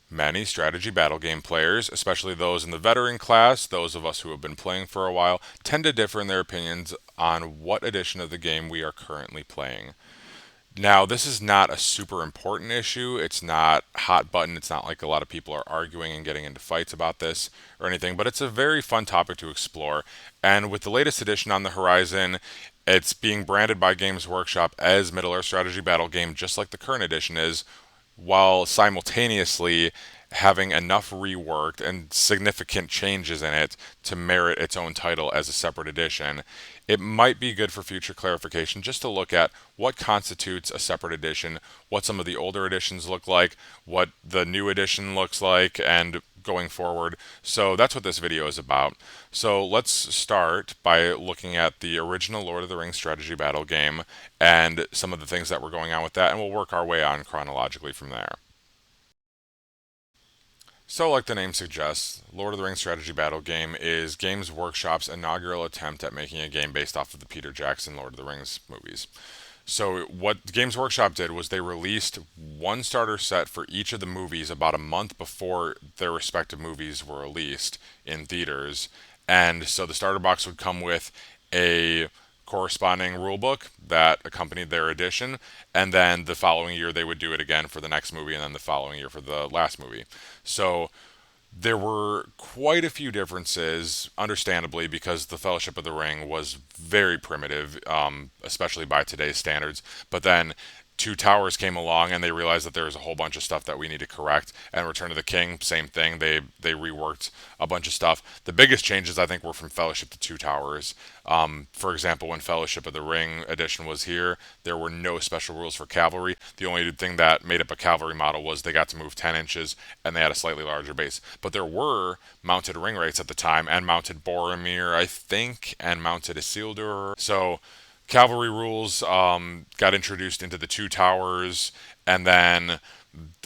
Many strategy battle game players, especially those in the veteran class, those of us who have been playing for a while, tend to differ in their opinions on what edition of the game we are currently playing. Now, this is not a super important issue. It's not hot button. It's not like a lot of people are arguing and getting into fights about this or anything, but it's a very fun topic to explore. And with the latest edition on the horizon, it's being branded by Games Workshop as Middle Earth Strategy Battle Game, just like the current edition is, while simultaneously having enough reworked and significant changes in it to merit its own title as a separate edition. It might be good for future clarification just to look at what constitutes a separate edition, what some of the older editions look like, what the new edition looks like, and going forward. So that's what this video is about. So let's start by looking at the original Lord of the Rings strategy battle game and some of the things that were going on with that, and we'll work our way on chronologically from there. So, like the name suggests, Lord of the Rings strategy battle game is Games Workshop's inaugural attempt at making a game based off of the Peter Jackson Lord of the Rings movies. So, what Games Workshop did was they released one starter set for each of the movies about a month before their respective movies were released in theaters. And so the starter box would come with a corresponding rule book that accompanied their edition, and then the following year they would do it again for the next movie, and then the following year for the last movie. So there were quite a few differences, understandably, because the Fellowship of the Ring was very primitive, especially by today's standards. But then Two Towers came along, and they realized that there was a whole bunch of stuff that we need to correct. And Return of the King, same thing. They reworked a bunch of stuff. The biggest changes, I think, were from Fellowship to Two Towers. For example, when Fellowship of the Ring edition was here, there were no special rules for cavalry. The only thing that made up a cavalry model was they got to move 10 inches and they had a slightly larger base. But there were mounted ring rates at the time, and mounted Boromir, I think, and mounted Isildur. So cavalry rules got introduced into the Two Towers, and then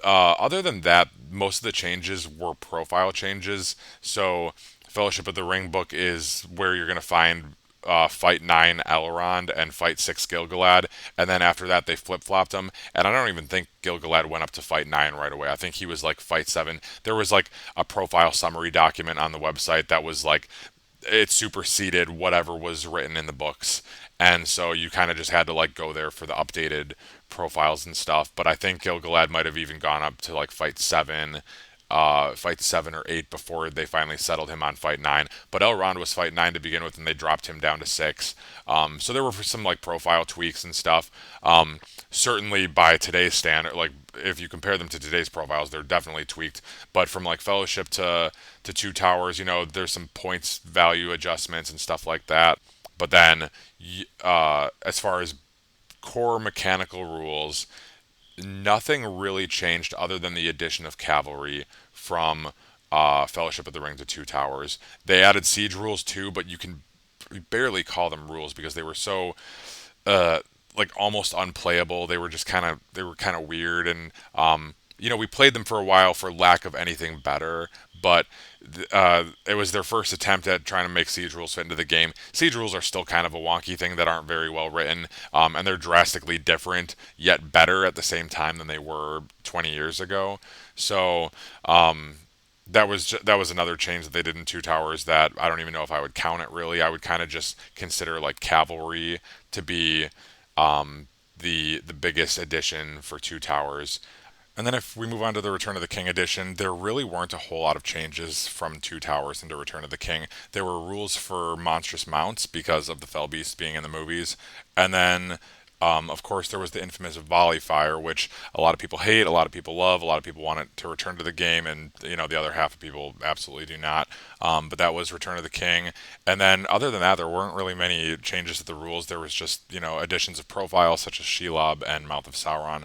other than that, most of the changes were profile changes. So Fellowship of the Ring book is where you're going to find Fight 9 Elrond and Fight 6 Gilgalad, and then after that they flip-flopped them, and I don't even think Gilgalad went up to Fight 9 right away. I think he was like Fight 7. There was like a profile summary document on the website that was like it superseded whatever was written in the books, and so you kind of just had to like go there for the updated profiles and stuff. But I think Gilgalad might have even gone up to like Fight 7 or 8 before they finally settled him on Fight 9. But Elrond was Fight 9 to begin with, and they dropped him down to 6. So there were some like profile tweaks and stuff. Certainly by today's standard, like if you compare them to today's profiles, they're definitely tweaked. But from like Fellowship to Two Towers, there's some points value adjustments and stuff like that. But then, as far as core mechanical rules, nothing really changed other than the addition of cavalry from Fellowship of the Ring to Two Towers. They added siege rules too, but you can barely call them rules because they were so uh, like almost unplayable. They were kind of weird, and we played them for a while for lack of anything better. But it was their first attempt at trying to make siege rules fit into the game. Siege rules are still kind of a wonky thing that aren't very well written, and they're drastically different yet better at the same time than they were 20 years ago. So that was another change that they did in Two Towers that I don't even know if I would count it really. I would kind of just consider like cavalry to be the biggest addition for Two Towers. And then if we move on to the Return of the King edition, there really weren't a whole lot of changes from Two Towers into Return of the King. There were rules for monstrous mounts because of the Fell Beast being in the movies, and then of course, there was the infamous volley fire, which a lot of people hate, a lot of people love, a lot of people want it to return to the game, and the other half of people absolutely do not. But that was Return of the King, and then other than that, there weren't really many changes to the rules. There was just additions of profiles such as Shelob and Mouth of Sauron,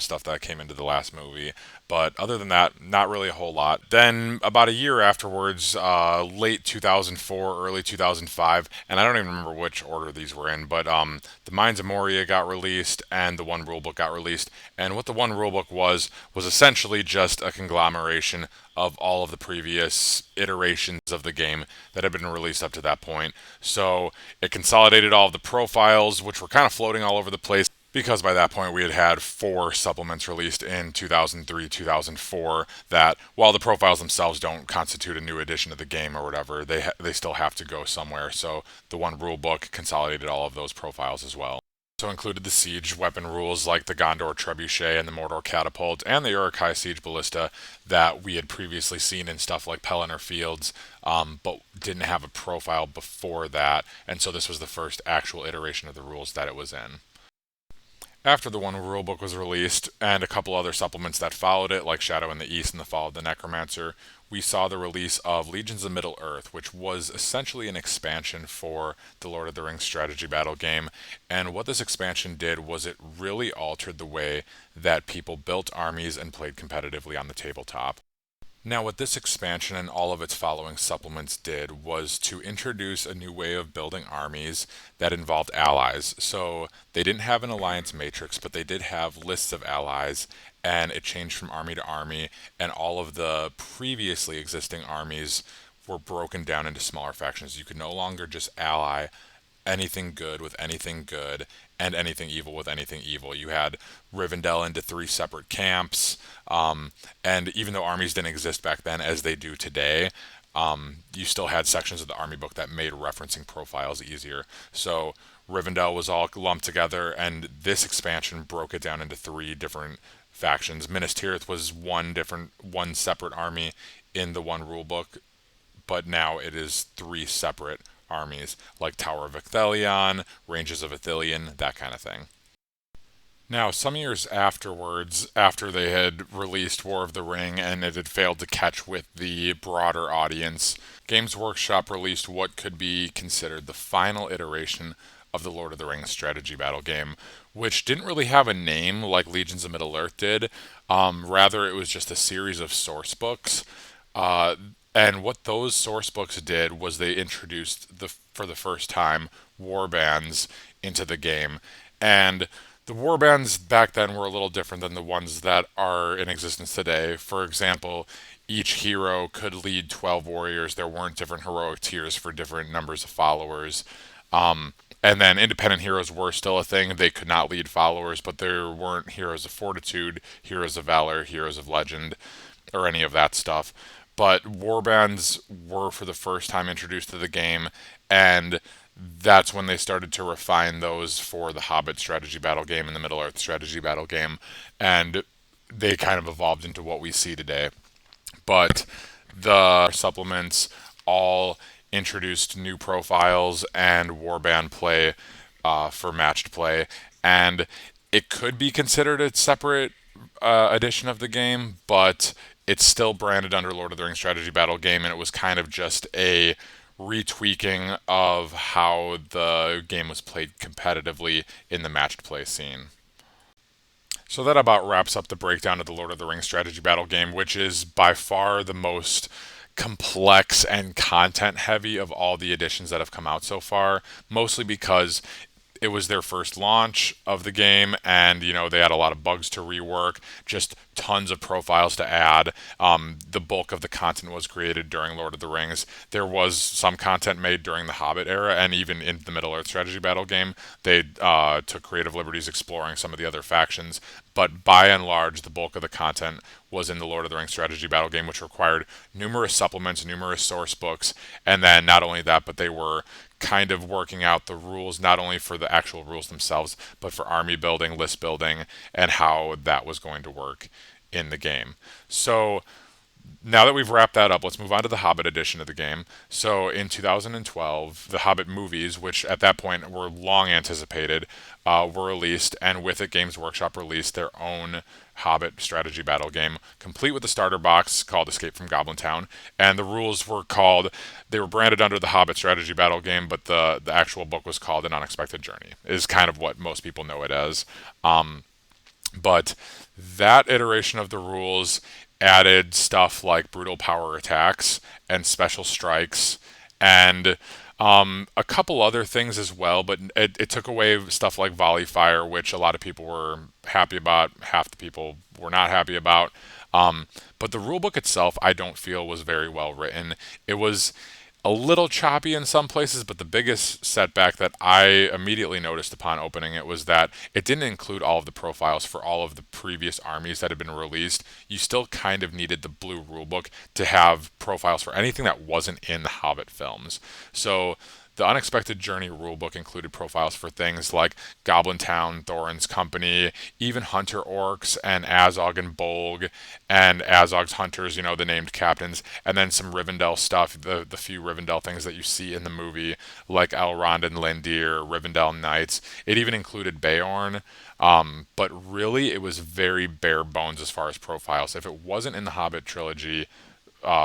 stuff that came into the last movie. But other than that, not really a whole lot. Then about a year afterwards, late 2004, early 2005, and I don't even remember which order these were in, but the Mines of Moria got released and the One Rulebook got released. And what the One Rulebook was essentially just a conglomeration of all of the previous iterations of the game that had been released up to that point. So it consolidated all of the profiles, which were kind of floating all over the place. because by that point we had had four supplements released in 2003, 2004 that, while the profiles themselves don't constitute a new edition of the game or whatever, they still have to go somewhere. So the one rule book consolidated all of those profiles as well. So included the siege weapon rules like the Gondor Trebuchet and the Mordor Catapult and the Uruk-hai Siege Ballista that we had previously seen in stuff like Pelennor Fields, but didn't have a profile before that, and so this was the first actual iteration of the rules that it was in. After the one rulebook was released, and a couple other supplements that followed it, like Shadow in the East and the Fall of the Necromancer, we saw the release of Legions of Middle-earth, which was essentially an expansion for the Lord of the Rings strategy battle game. And what this expansion did was it really altered the way that people built armies and played competitively on the tabletop. Now, what this expansion and all of its following supplements did was to introduce a new way of building armies that involved allies. So they didn't have an alliance matrix, but they did have lists of allies, and it changed from army to army, and all of the previously existing armies were broken down into smaller factions. You could no longer just ally anything good with anything good and anything evil with anything evil. You had Rivendell into three separate camps, and even though armies didn't exist back then as they do today, you still had sections of the army book that made referencing profiles easier. So Rivendell was all lumped together, and this expansion broke it down into three different factions. Minas Tirith was one separate army in the one rule book, but now it is three separate armies, like Tower of Ithilien, Ranges of Ithilien, that kind of thing. Now, some years afterwards, after they had released War of the Ring and it had failed to catch with the broader audience, Games Workshop released what could be considered the final iteration of the Lord of the Rings strategy battle game, which didn't really have a name like Legions of Middle-earth did. Rather, it was just a series of source books. And what those source books did was they introduced, for the first time, warbands into the game. And the warbands back then were a little different than the ones that are in existence today. For example, each hero could lead 12 warriors. There weren't different heroic tiers for different numbers of followers. And then independent heroes were still a thing. They could not lead followers, but there weren't heroes of fortitude, heroes of valor, heroes of legend, or any of that stuff. But warbands were for the first time introduced to the game, and that's when they started to refine those for the Hobbit strategy battle game and the Middle Earth strategy battle game, and they kind of evolved into what we see today. But the supplements all introduced new profiles and warband play for matched play, and it could be considered a separate edition of the game, but it's still branded under Lord of the Rings strategy battle game, and it was kind of just a retweaking of how the game was played competitively in the matched play scene. So that about wraps up the breakdown of the Lord of the Rings strategy battle game, which is by far the most complex and content heavy of all the editions that have come out so far, mostly because it was their first launch of the game, and they had a lot of bugs to rework, just tons of profiles to add. The bulk of the content was created during Lord of the Rings. There was some content made during the Hobbit era, and even in the Middle Earth strategy battle game, they took creative liberties exploring some of the other factions. But by and large, the bulk of the content was in the Lord of the Rings strategy battle game, which required numerous supplements, numerous source books, and then not only that, but they were kind of working out the rules, not only for the actual rules themselves, but for army building, list building, and how that was going to work in the game. So now that we've wrapped that up, let's move on to the Hobbit edition of the game. So in 2012, the Hobbit movies, which at that point were long anticipated, were released, and with it, Games Workshop released their own Hobbit strategy battle game, complete with a starter box called Escape from Goblin Town. And the rules they were branded under the Hobbit strategy battle game, but the actual book was called An Unexpected Journey, is kind of what most people know it as. But that iteration of the rules added stuff like brutal power attacks and special strikes and a couple other things as well, but it took away stuff like volley fire, which a lot of people were happy about, half the people were not happy about. But the rulebook itself, I don't feel was very well written. It was a little choppy in some places, but the biggest setback that I immediately noticed upon opening it was that it didn't include all of the profiles for all of the previous armies that had been released. You still kind of needed the blue rulebook to have profiles for anything that wasn't in the Hobbit films. So the Unexpected Journey rulebook included profiles for things like Goblin Town, Thorin's Company, even Hunter Orcs and Azog and Bolg, and Azog's Hunters, the named captains, and then some Rivendell stuff, the few Rivendell things that you see in the movie, like Elrond and Lindir, Rivendell Knights. It even included Beorn. But really, it was very bare bones as far as profiles. If it wasn't in the Hobbit trilogy,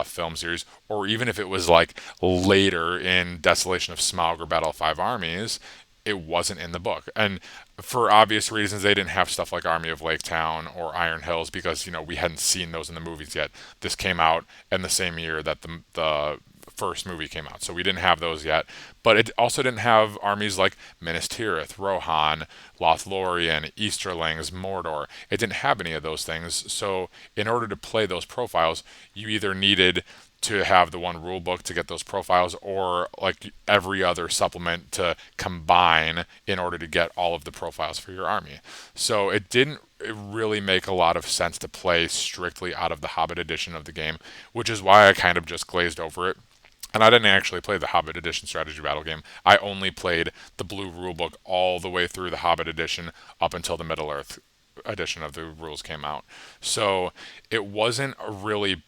film series, or even if it was like later in Desolation of Smaug or Battle of Five Armies, it wasn't in the book. And for obvious reasons, they didn't have stuff like Army of Lake Town or Iron Hills because we hadn't seen those in the movies yet. This came out in the same year that the first movie came out, so we didn't have those yet. But it also didn't have armies like Minas Tirith, Rohan, Lothlorien, Easterlings, Mordor. It didn't have any of those things. So in order to play those profiles, you either needed to have the one rule book to get those profiles, or like every other supplement to combine in order to get all of the profiles for your army. So it didn't really make a lot of sense to play strictly out of the Hobbit edition of the game, which is why I kind of just glazed over it. And I didn't actually play the Hobbit Edition strategy battle game. I only played the blue rulebook all the way through the Hobbit Edition up until the Middle Earth edition of the rules came out. So it wasn't a really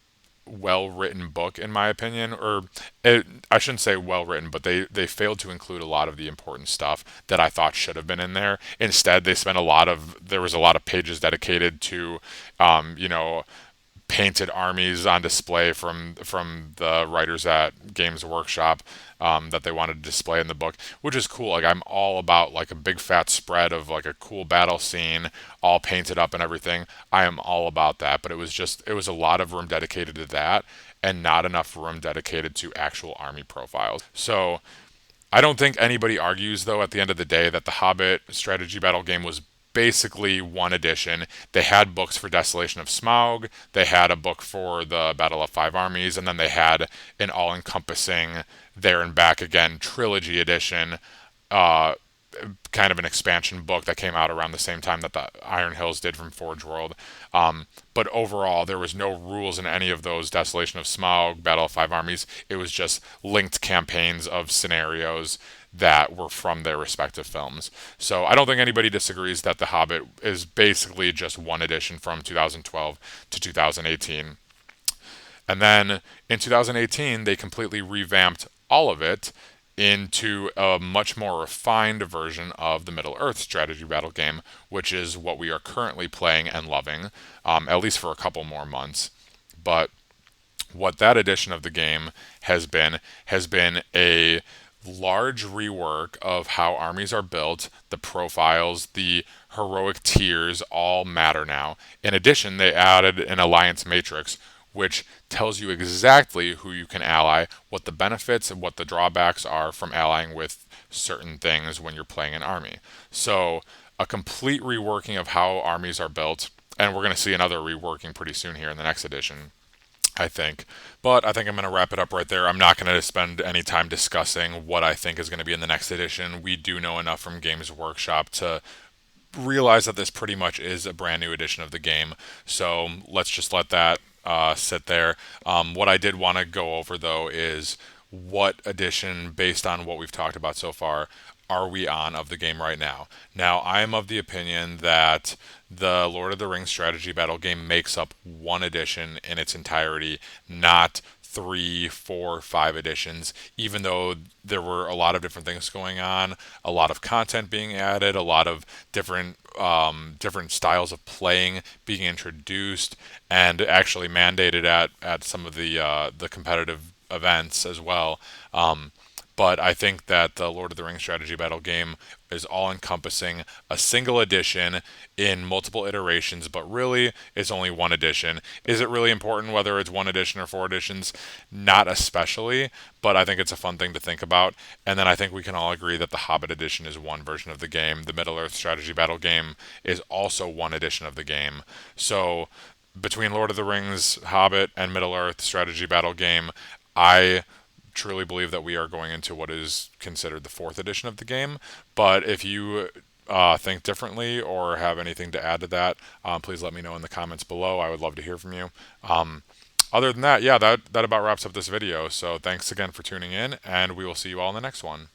well written book in my opinion, or I shouldn't say well written, but they failed to include a lot of the important stuff that I thought should have been in there. Instead, they spent there was a lot of pages dedicated to you know, painted armies on display from the writers at Games Workshop, that they wanted to display in the book, which is cool. Like I'm all about like a big fat spread of like a cool battle scene, all painted up and everything. I am all about that. But it was a lot of room dedicated to that, and not enough room dedicated to actual army profiles. So I don't think anybody argues, though, at the end of the day, that the Hobbit strategy battle game was basically one edition. They had books for Desolation of Smaug, they had a book for the Battle of Five Armies, and then they had an all encompassing There and Back Again trilogy edition, uh, kind of an expansion book that came out around the same time that the Iron Hills did from Forge World. But overall, there was no rules in any of those Desolation of Smaug, Battle of Five Armies. It was just linked campaigns of scenarios that were from their respective films. So I don't think anybody disagrees that The Hobbit is basically just one edition from 2012 to 2018. And then in 2018, they completely revamped all of it into a much more refined version of the Middle Earth strategy battle game, which is what we are currently playing and loving, at least for a couple more months. But what that edition of the game has been a large rework of how armies are built, the profiles, the heroic tiers all matter now. In addition, they added an alliance matrix, which tells you exactly who you can ally, what the benefits and what the drawbacks are from allying with certain things when you're playing an army. So, a complete reworking of how armies are built, and we're going to see another reworking pretty soon here in the next edition, I think. But I think I'm going to wrap it up right there. I'm not going to spend any time discussing what I think is going to be in the next edition. We do know enough from Games Workshop to realize that this pretty much is a brand new edition of the game. So let's just let that sit there. What I did want to go over, though, is what edition, based on what we've talked about so far, are we on of the game right now? Now, I am of the opinion that the Lord of the Rings strategy battle game makes up one edition in its entirety, not three, four, five editions, even though there were a lot of different things going on, a lot of content being added, a lot of different styles of playing being introduced and actually mandated at some of the competitive events as well. But I think that the Lord of the Rings strategy battle game is all encompassing, a single edition in multiple iterations, but really it's only one edition. Is it really important whether it's one edition or four editions? Not especially, but I think it's a fun thing to think about. And then I think we can all agree that the Hobbit edition is one version of the game. The Middle Earth strategy battle game is also one edition of the game. So between Lord of the Rings, Hobbit, and Middle Earth strategy battle game, I truly believe that we are going into what is considered the fourth edition of the game. But if you think differently or have anything to add to that, please let me know in the comments below. I would love to hear from you. Other than that, yeah, that about wraps up this video. So thanks again for tuning in, and we will see you all in the next one.